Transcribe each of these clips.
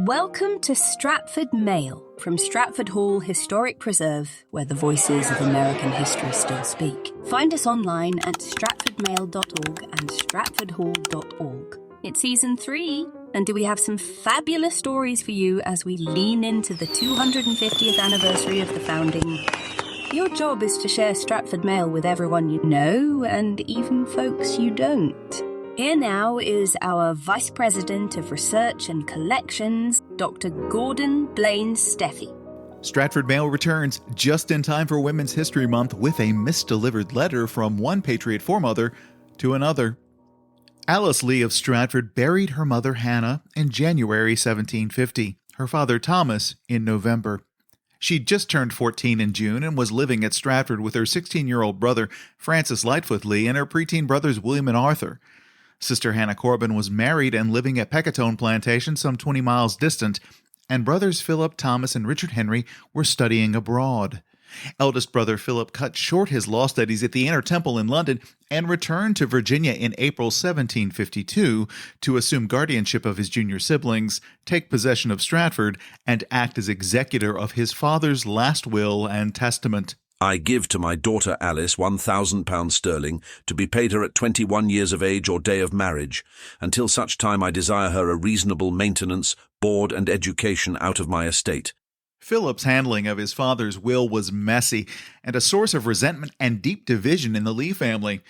Welcome to Stratford Mail from Stratford Hall Historic Preserve, where the voices of American history still speak. Find us online at stratfordmail.org and stratfordhall.org. It's season 3, and do we have some fabulous stories for you as we lean into the 250th anniversary of the founding. Your job is to share Stratford Mail with everyone you know, and even folks you don't. Here now is our Vice President of Research and Collections, Dr. Gordon Blaine Steffi. Stratford Mail returns just in time for Women's History Month with a misdelivered letter from one Patriot foremother to another. Alice Lee of Stratford buried her mother Hannah in January 1750, her father Thomas in November. She'd just turned 14 in June and was living at Stratford with her 16-year-old brother Francis Lightfoot Lee and her preteen brothers William and Arthur. Sister Hannah Corbin was married and living at Peckatone Plantation some 20 miles distant, and brothers Philip, Thomas, and Richard Henry were studying abroad. Eldest brother Philip cut short his law studies at the Inner Temple in London and returned to Virginia in April 1752 to assume guardianship of his junior siblings, take possession of Stratford, and act as executor of his father's last will and testament. I give to my daughter Alice £1,000 sterling to be paid her at 21 years of age or day of marriage, until such time I desire her a reasonable maintenance, board and education out of my estate. Philip's handling of his father's will was messy and a source of resentment and deep division in the Lee family.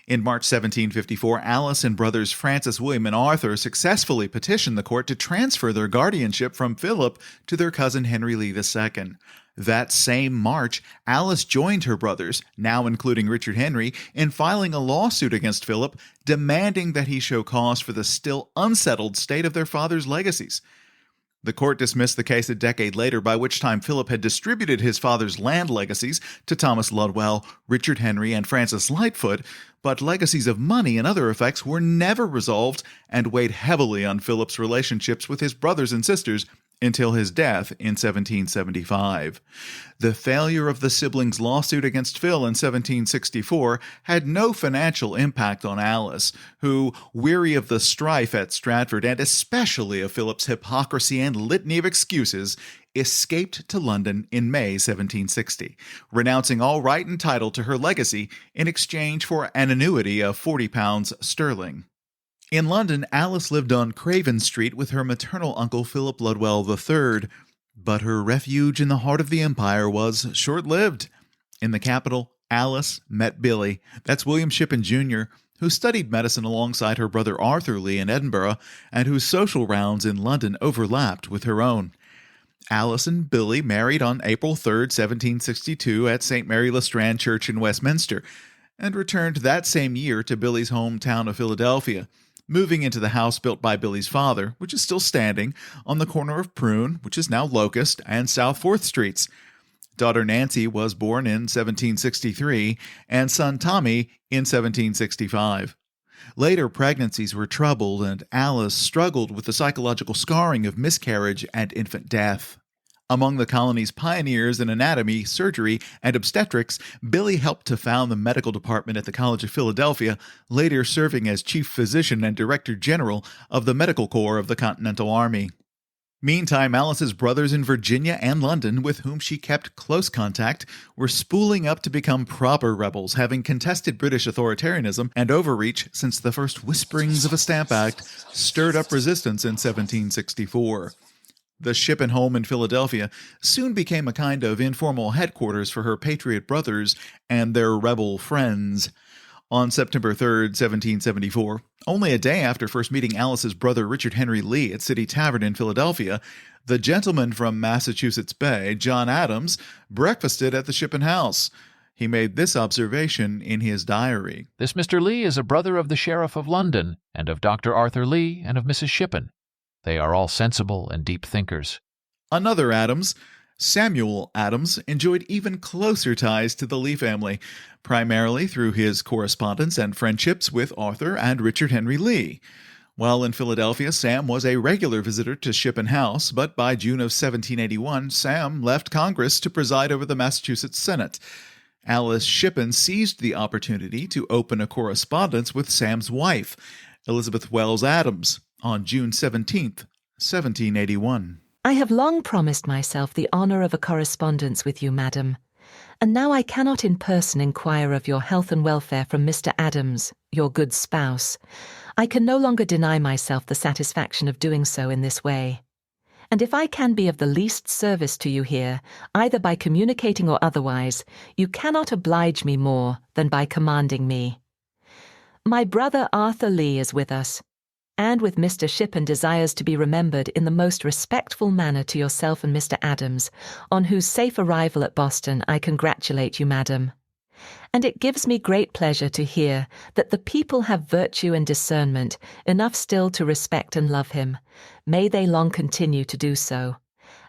In March 1754, Alice and brothers Francis, William, and Arthur successfully petitioned the court to transfer their guardianship from Philip to their cousin Henry Lee II. That same March, Alice joined her brothers, now including Richard Henry, in filing a lawsuit against Philip, demanding that he show cause for the still unsettled state of their father's legacies. The court dismissed the case a decade later, by which time Philip had distributed his father's land legacies to Thomas Ludwell, Richard Henry, and Francis Lightfoot, but legacies of money and other effects were never resolved and weighed heavily on Philip's relationships with his brothers and sisters until his death in 1775. The failure of the siblings' lawsuit against Phil in 1764 had no financial impact on Alice, who, weary of the strife at Stratford and especially of Philip's hypocrisy and litany of excuses, escaped to London in May 1760, renouncing all right and title to her legacy in exchange for an annuity of £40 sterling. In London, Alice lived on Craven Street with her maternal uncle Philip Ludwell III, but her refuge in the heart of the empire was short-lived. In the capital, Alice met Billy, that's William Shippen Jr., who studied medicine alongside her brother Arthur Lee in Edinburgh, and whose social rounds in London overlapped with her own. Alice and Billy married on April 3, 1762, at St. Mary Le Strand Church in Westminster, and returned that same year to Billy's hometown of Philadelphia, moving into the house built by Billy's father, which is still standing, on the corner of Prune, which is now Locust, and South 4th Streets. Daughter Nancy was born in 1763, and son Tommy in 1765. Later pregnancies were troubled, and Alice struggled with the psychological scarring of miscarriage and infant death. Among the colony's pioneers in anatomy, surgery, and obstetrics, Billy helped to found the medical department at the College of Philadelphia, later serving as chief physician and director general of the Medical Corps of the Continental Army. Meantime, Alice's brothers in Virginia and London, with whom she kept close contact, were spooling up to become proper rebels, having contested British authoritarianism and overreach since the first whisperings of a Stamp Act stirred up resistance in 1764. The Shippen home in Philadelphia soon became a kind of informal headquarters for her Patriot brothers and their rebel friends. On September 3, 1774, only a day after first meeting Alice's brother Richard Henry Lee at City Tavern in Philadelphia, the gentleman from Massachusetts Bay, John Adams, breakfasted at the Shippen house. He made this observation in his diary. "This Mr. Lee is a brother of the Sheriff of London, and of Dr. Arthur Lee, and of Mrs. Shippen. They are all sensible and deep thinkers." Another Adams, Samuel Adams, enjoyed even closer ties to the Lee family, primarily through his correspondence and friendships with Arthur and Richard Henry Lee. While in Philadelphia, Sam was a regular visitor to Shippen House, but by June of 1781, Sam left Congress to preside over the Massachusetts Senate. Alice Shippen seized the opportunity to open a correspondence with Sam's wife, Elizabeth Wells Adams, on June 17, 1781. I have long promised myself the honour of a correspondence with you, madam, and now I cannot in person inquire of your health and welfare from Mr. Adams, your good spouse. I can no longer deny myself the satisfaction of doing so in this way. And if I can be of the least service to you here, either by communicating or otherwise, you cannot oblige me more than by commanding me. My brother Arthur Lee is with us, and with Mr. Shippen desires to be remembered in the most respectful manner to yourself and Mr. Adams, on whose safe arrival at Boston I congratulate you, madam. And it gives me great pleasure to hear that the people have virtue and discernment enough still to respect and love him. May they long continue to do so,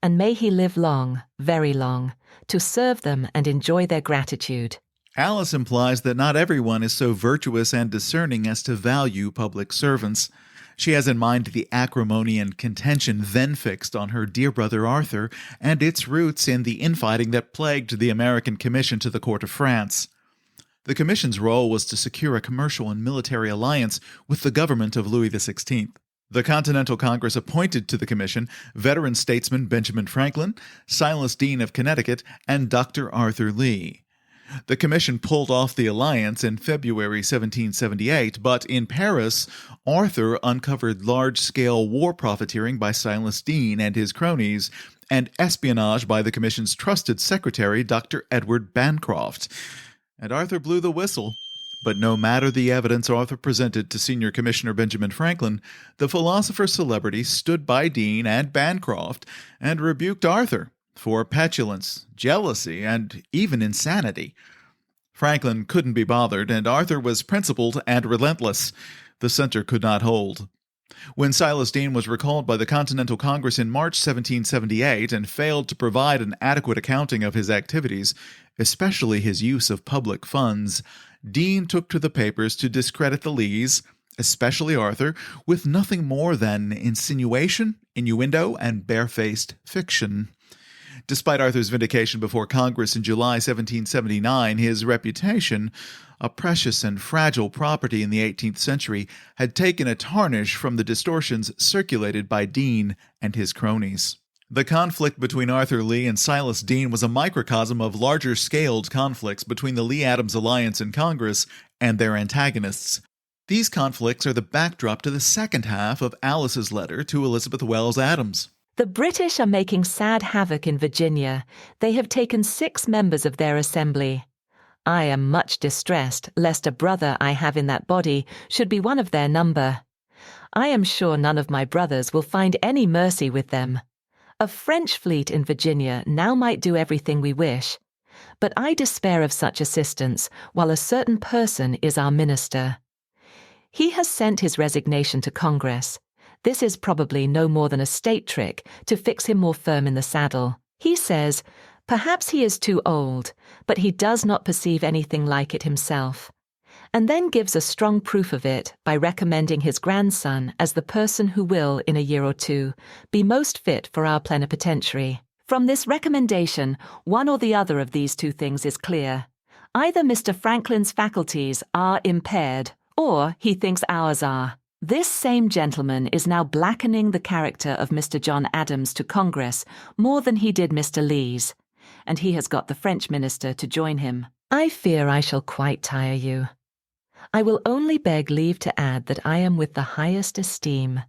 and may he live long, very long, to serve them and enjoy their gratitude. Alice implies that not everyone is so virtuous and discerning as to value public servants. She has in mind the acrimony and contention then fixed on her dear brother Arthur, and its roots in the infighting that plagued the American Commission to the court of France. The Commission's role was to secure a commercial and military alliance with the government of Louis XVI. The Continental Congress appointed to the Commission veteran statesman Benjamin Franklin, Silas Deane of Connecticut, and Dr. Arthur Lee. The Commission pulled off the alliance in February 1778, but in Paris, Arthur uncovered large-scale war profiteering by Silas Deane and his cronies, and espionage by the Commission's trusted secretary, Dr. Edward Bancroft. And Arthur blew the whistle. But no matter the evidence Arthur presented to Senior Commissioner Benjamin Franklin, the philosopher's celebrity stood by Deane and Bancroft and rebuked Arthur for petulance, jealousy, and even insanity. Franklin couldn't be bothered, and Arthur was principled and relentless. The center could not hold. When Silas Deane was recalled by the Continental Congress in March 1778 and failed to provide an adequate accounting of his activities, especially his use of public funds, Deane took to the papers to discredit the Lees, especially Arthur, with nothing more than insinuation, innuendo, and barefaced fiction. Despite Arthur's vindication before Congress in July 1779, his reputation, a precious and fragile property in the 18th century, had taken a tarnish from the distortions circulated by Deane and his cronies. The conflict between Arthur Lee and Silas Deane was a microcosm of larger-scaled conflicts between the Lee-Adams alliance in Congress and their antagonists. These conflicts are the backdrop to the second half of Alice's letter to Elizabeth Wells Adams. The British are making sad havoc in Virginia. They have taken 6 members of their assembly. I am much distressed lest a brother I have in that body should be one of their number. I am sure none of my brothers will find any mercy with them. A French fleet in Virginia now might do everything we wish, but I despair of such assistance while a certain person is our minister. He has sent his resignation to Congress. This is probably no more than a state trick to fix him more firm in the saddle. He says, perhaps he is too old, but he does not perceive anything like it himself, and then gives a strong proof of it by recommending his grandson as the person who will, in a year or 2, be most fit for our plenipotentiary. From this recommendation, one or the other of these 2 things is clear. Either Mr. Franklin's faculties are impaired, or he thinks ours are. This same gentleman is now blackening the character of Mr. John Adams to Congress more than he did Mr. Lee's, and he has got the French minister to join him. I fear I shall quite tire you. I will only beg leave to add that I am with the highest esteem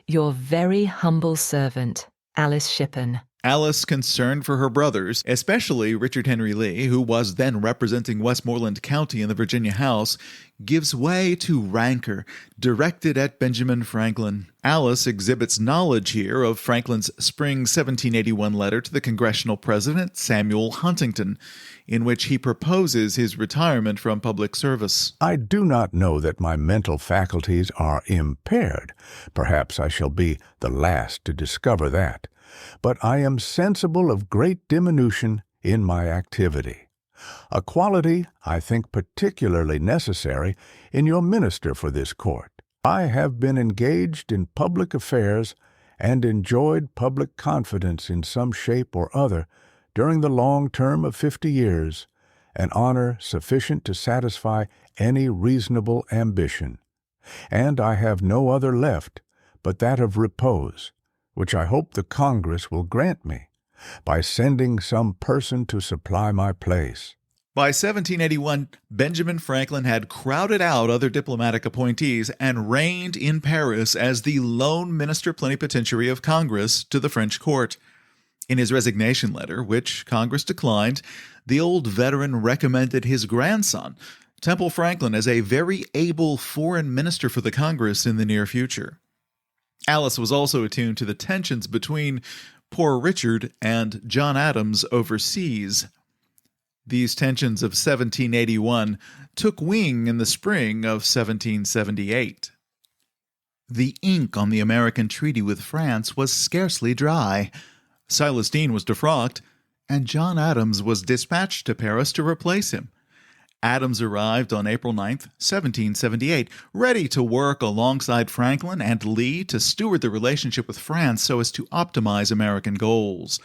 your very humble servant, Alice Shippen. Alice, concerned for her brothers, especially Richard Henry Lee, who was then representing Westmoreland County in the Virginia House, gives way to rancor directed at Benjamin Franklin. Alice exhibits knowledge here of Franklin's spring 1781 letter to the congressional president, Samuel Huntington, in which he proposes his retirement from public service. I do not know that my mental faculties are impaired. Perhaps I shall be the last to discover that. But I am sensible of great diminution in my activity, a quality I think particularly necessary in your minister for this court. I have been engaged in public affairs and enjoyed public confidence in some shape or other during the long term of 50 years, an honor sufficient to satisfy any reasonable ambition. And I have no other left but that of repose, which I hope the Congress will grant me, by sending some person to supply my place. By 1781, Benjamin Franklin had crowded out other diplomatic appointees and reigned in Paris as the lone minister plenipotentiary of Congress to the French court. In his resignation letter, which Congress declined, the old veteran recommended his grandson, Temple Franklin, as a very able foreign minister for the Congress in the near future. Alice was also attuned to the tensions between Poor Richard and John Adams overseas. These tensions of 1781 took wing in the spring of 1778. The ink on the American treaty with France was scarcely dry. Silas Deane was defrocked, and John Adams was dispatched to Paris to replace him. Adams arrived on April 9, 1778, ready to work alongside Franklin and Lee to steward the relationship with France so as to optimize American goals.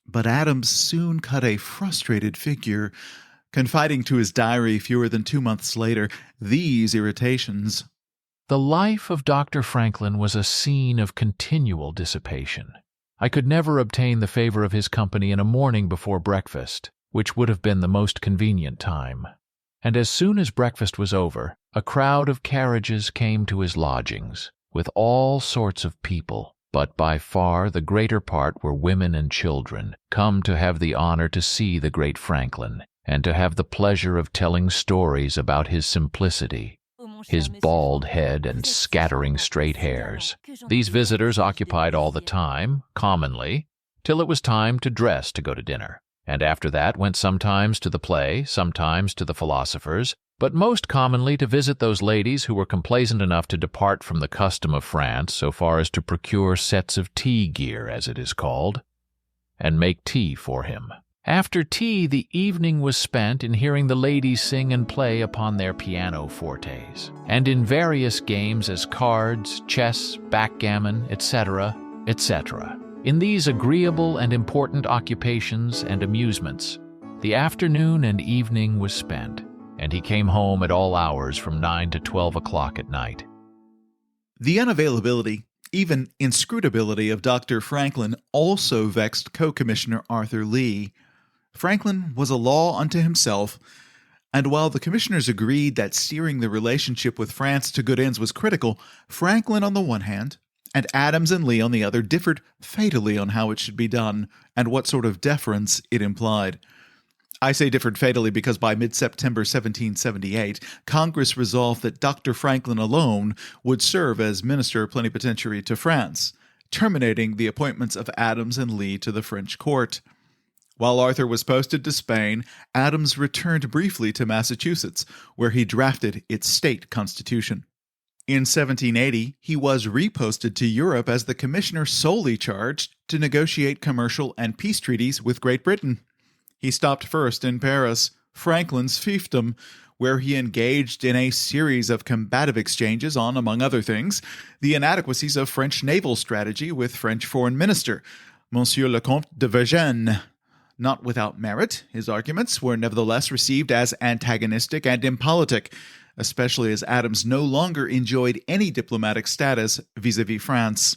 But Adams soon cut a frustrated figure, confiding to his diary fewer than 2 months later these irritations. The life of Dr. Franklin was a scene of continual dissipation. I could never obtain the favor of his company in a morning before breakfast, which would have been the most convenient time. And as soon as breakfast was over, a crowd of carriages came to his lodgings, with all sorts of people, but by far the greater part were women and children, come to have the honor to see the great Franklin, and to have the pleasure of telling stories about his simplicity, his bald head and scattering straight hairs. These visitors occupied all the time, commonly, till it was time to dress to go to dinner, and after that went sometimes to the play, sometimes to the philosophers, but most commonly to visit those ladies who were complaisant enough to depart from the custom of France so far as to procure sets of tea gear, as it is called, and make tea for him. After tea, the evening was spent in hearing the ladies sing and play upon their pianofortes, and in various games as cards, chess, backgammon, etc., etc. In these agreeable and important occupations and amusements, the afternoon and evening was spent, and he came home at all hours from 9 to 12 o'clock at night. The unavailability, even inscrutability of Dr. Franklin also vexed co-commissioner Arthur Lee. Franklin was a law unto himself, and while the commissioners agreed that steering the relationship with France to good ends was critical, Franklin on the one hand, and Adams and Lee on the other differed fatally on how it should be done and what sort of deference it implied. I say differed fatally because by mid-September 1778, Congress resolved that Dr. Franklin alone would serve as minister plenipotentiary to France, terminating the appointments of Adams and Lee to the French court. While Arthur was posted to Spain, Adams returned briefly to Massachusetts, where he drafted its state constitution. In 1780, he was reposted to Europe as the commissioner solely charged to negotiate commercial and peace treaties with Great Britain. He stopped first in Paris, Franklin's fiefdom, where he engaged in a series of combative exchanges on, among other things, the inadequacies of French naval strategy with French foreign minister, Monsieur le Comte de Vergennes. Not without merit, his arguments were nevertheless received as antagonistic and impolitic, especially as Adams no longer enjoyed any diplomatic status vis-à-vis France.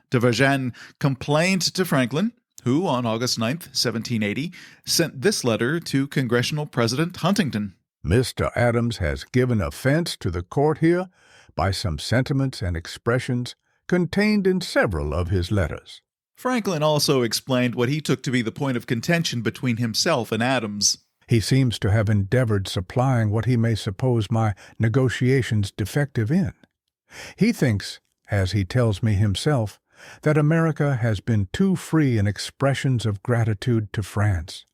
De Vergennes complained to Franklin, who, on August 9, 1780, sent this letter to Congressional President Huntington. Mr. Adams has given offense to the court here by some sentiments and expressions contained in several of his letters. Franklin also explained what he took to be the point of contention between himself and Adams. He seems to have endeavored supplying what he may suppose my negotiations defective in. He thinks, as he tells me himself, that America has been too free in expressions of gratitude to France,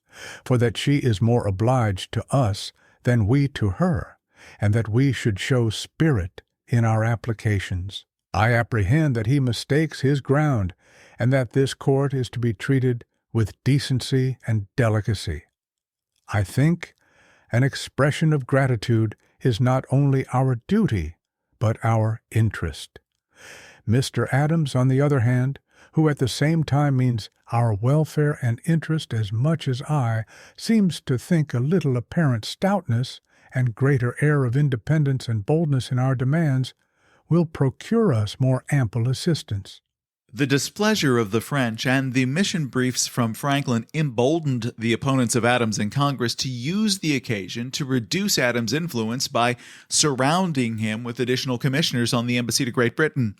for that she is more obliged to us than we to her, and that we should show spirit in our applications. I apprehend that he mistakes his ground, and that this court is to be treated with decency and delicacy. I think an expression of gratitude is not only our duty, but our interest. Mr. Adams, on the other hand, who at the same time means our welfare and interest as much as I, seems to think a little apparent stoutness and greater air of independence and boldness in our demands will procure us more ample assistance. The displeasure of the French and the mission briefs from Franklin emboldened the opponents of Adams in Congress to use the occasion to reduce Adams' influence by surrounding him with additional commissioners on the embassy to Great Britain,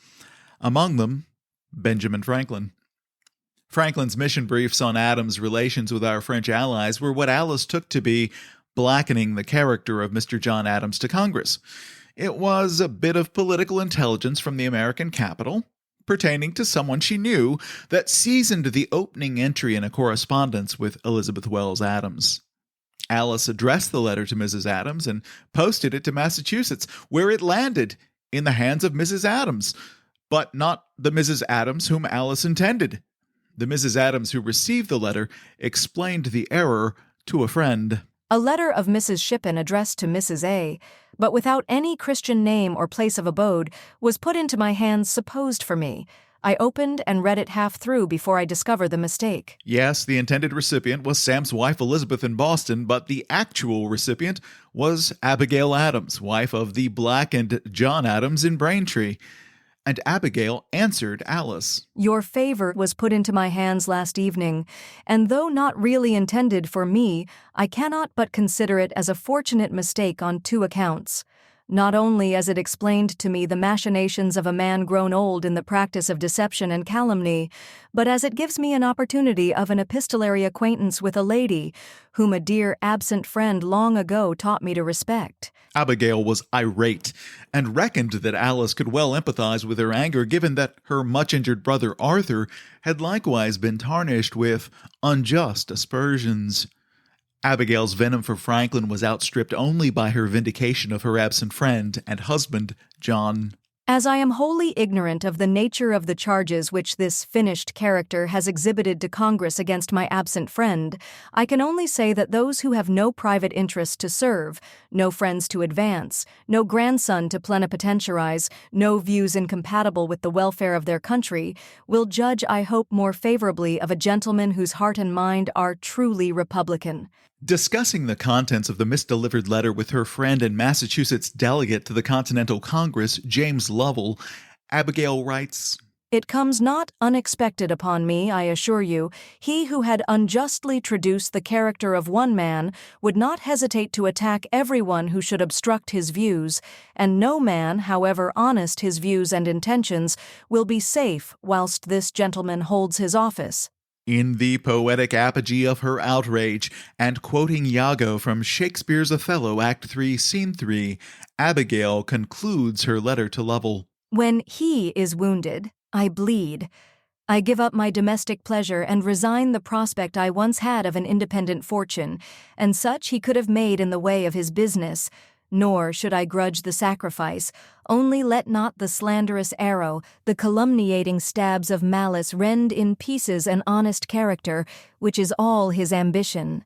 among them Benjamin Franklin. Franklin's mission briefs on Adams' relations with our French allies were what Alice took to be blackening the character of Mr. John Adams to Congress. It was a bit of political intelligence from the American capital, pertaining to someone she knew, that seasoned the opening entry in a correspondence with Elizabeth Wells Adams. Alice addressed the letter to Mrs. Adams and posted it to Massachusetts, where it landed in the hands of Mrs. Adams, but not the Mrs. Adams whom Alice intended. The Mrs. Adams who received the letter explained the error to a friend. A letter of Mrs. Shippen addressed to Mrs. A., but without any Christian name or place of abode, was put into my hands supposed for me. I opened and read it half through before I discovered the mistake. Yes, the intended recipient was Sam's wife Elizabeth in Boston, but the actual recipient was Abigail Adams, wife of the blackened John Adams in Braintree. And Abigail answered Alice. Your favor was put into my hands last evening, and though not really intended for me, I cannot but consider it as a fortunate mistake on two accounts. Not only as it explained to me the machinations of a man grown old in the practice of deception and calumny, but as it gives me an opportunity of an epistolary acquaintance with a lady, whom a dear absent friend long ago taught me to respect. Abigail was irate, and reckoned that Alice could well empathize with her anger, given that her much-injured brother Arthur had likewise been tarnished with unjust aspersions. Abigail's venom for Franklin was outstripped only by her vindication of her absent friend and husband, John. As I am wholly ignorant of the nature of the charges which this finished character has exhibited to Congress against my absent friend, I can only say that those who have no private interest to serve, no friends to advance, no grandson to plenipotentiarize, no views incompatible with the welfare of their country, will judge, I hope, more favorably of a gentleman whose heart and mind are truly republican. Discussing the contents of the misdelivered letter with her friend and Massachusetts delegate to the Continental Congress, James Lovell, Abigail writes, It comes not unexpected upon me, I assure you. He who had unjustly traduced the character of one man would not hesitate to attack everyone who should obstruct his views, and no man, however honest his views and intentions, will be safe whilst this gentleman holds his office. In the poetic apogee of her outrage, and quoting Iago from Shakespeare's Othello, Act 3, Scene 3, Abigail concludes her letter to Lovell. When he is wounded, I bleed. I give up my domestic pleasure and resign the prospect I once had of an independent fortune, and such he could have made in the way of his business. Nor should I grudge the sacrifice, only let not the slanderous arrow, the calumniating stabs of malice rend in pieces an honest character, which is all his ambition.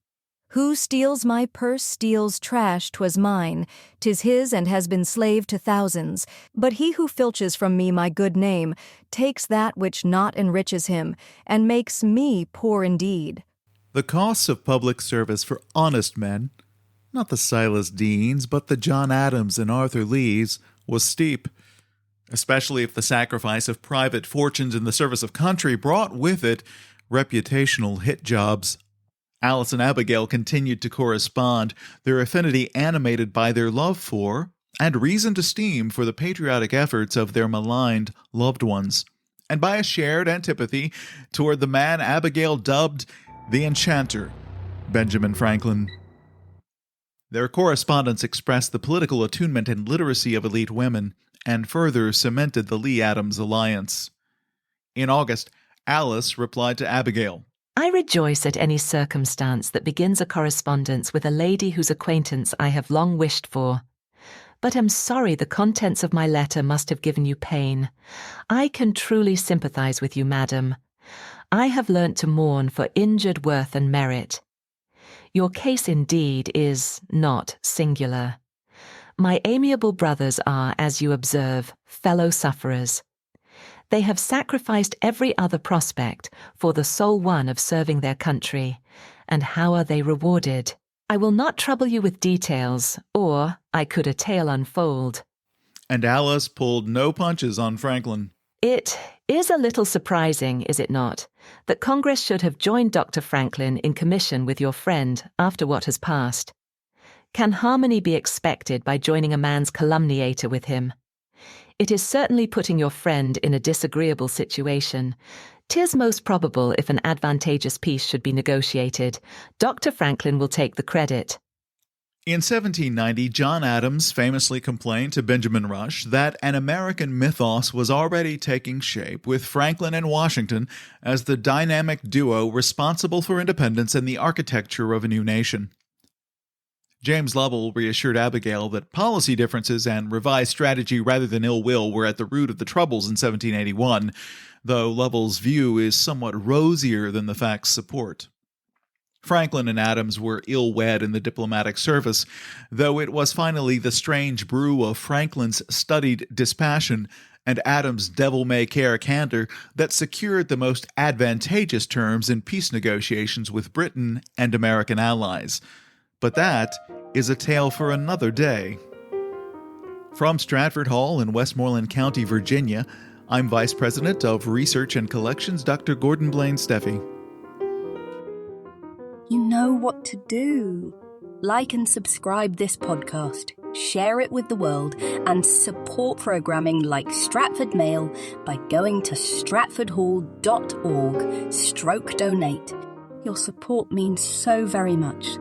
Who steals my purse steals trash 'twas mine, 'tis his and has been slave to thousands, but he who filches from me my good name takes that which not enriches him, and makes me poor indeed. The costs of public service for honest men, not the Silas Deans, but the John Adams and Arthur Lees, was steep, especially if the sacrifice of private fortunes in the service of country brought with it reputational hit jobs. Alice and Abigail continued to correspond, their affinity animated by their love for, and reasoned esteem for the patriotic efforts of their maligned loved ones, and by a shared antipathy toward the man Abigail dubbed the Enchanter, Benjamin Franklin. Their correspondence expressed the political attunement and literacy of elite women, and further cemented the Lee-Adams alliance. In August, Alice replied to Abigail, I rejoice at any circumstance that begins a correspondence with a lady whose acquaintance I have long wished for. But am sorry the contents of my letter must have given you pain. I can truly sympathize with you, madam. I have learnt to mourn for injured worth and merit. Your case indeed is not singular. My amiable brothers are, as you observe, fellow sufferers. They have sacrificed every other prospect for the sole one of serving their country, and how are they rewarded? I will not trouble you with details, or I could a tale unfold. And Alice pulled no punches on Franklin. It is a little surprising, is it not, that Congress should have joined Dr. Franklin in commission with your friend after what has passed. Can harmony be expected by joining a man's calumniator with him? It is certainly putting your friend in a disagreeable situation. 'Tis most probable if an advantageous peace should be negotiated, Dr. Franklin will take the credit. In 1790, John Adams famously complained to Benjamin Rush that an American mythos was already taking shape, with Franklin and Washington as the dynamic duo responsible for independence and the architecture of a new nation. James Lovell reassured Abigail that policy differences and revised strategy rather than ill will were at the root of the troubles in 1781, though Lovell's view is somewhat rosier than the facts support. Franklin and Adams were ill-wed in the diplomatic service, though it was finally the strange brew of Franklin's studied dispassion and Adams' devil-may-care candor that secured the most advantageous terms in peace negotiations with Britain and American allies. But that is a tale for another day. From Stratford Hall in Westmoreland County, Virginia, I'm Vice President of Research and Collections, Dr. Gordon Blaine Steffi. You know what to do. Like and subscribe this podcast, share it with the world, and support programming like Stratford Mail by going to stratfordhall.org/donate. Your support means so very much.